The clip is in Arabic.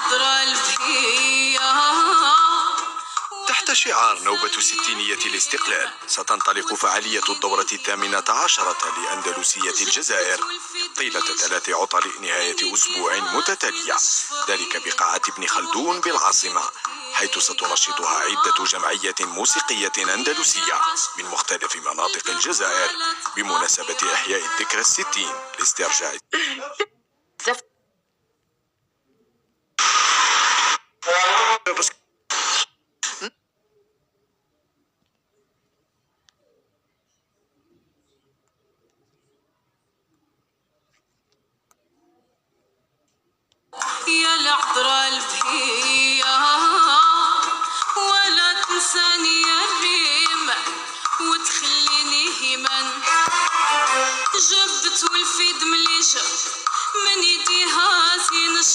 العذراء البهية. تحت شعار نوبة ستينية الاستقلال ستنطلق فعالية الدورة 18 لأندلسية الجزائر طيلة 3 عطل نهاية أسبوع متتالية، ذلك بقاعة ابن خلدون بالعاصمة، حيث ستنشطها عدة جمعيات موسيقية أندلسية من مختلف مناطق الجزائر بمناسبة إحياء الذكرى 60 لاسترجاع يا العذراء البهية ولا تنساني يا الريم وتخليني هيمن جبت والفيد ملي جب من يديها زين